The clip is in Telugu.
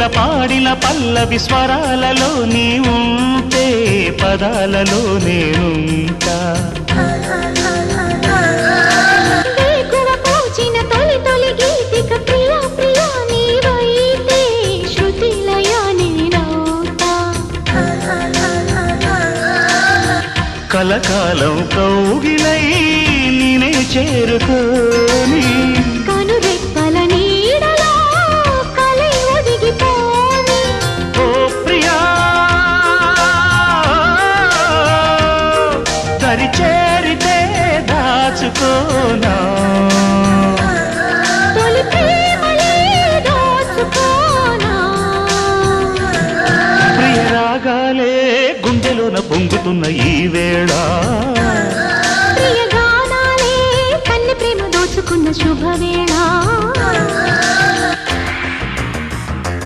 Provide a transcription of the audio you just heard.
కోకిల పాడిన పల్లవి స్వరాలలో నీ ఉంటే పదాలలో నేనుంటా వేకువ పూచిన తొలి తొలి గీతిక ప్రియా ప్రియా నీవైతే శృతిలయ నేనవుతా కలకాలం కౌగిలై నేనే చేరుకోని కనురెప్పల నీడలో కలై ఒదిగిపోని ఓ ప్రియా దరి చేరితే దాచుకోనా తొలి ప్రేమలే దోచుకోనా ప్రియ రాగాలే గుండెలోన పొంగుతున్న ఈ వేళ ప్రియ గానాలే కన్నె ప్రేమ దోచుకున్న శుభవేళ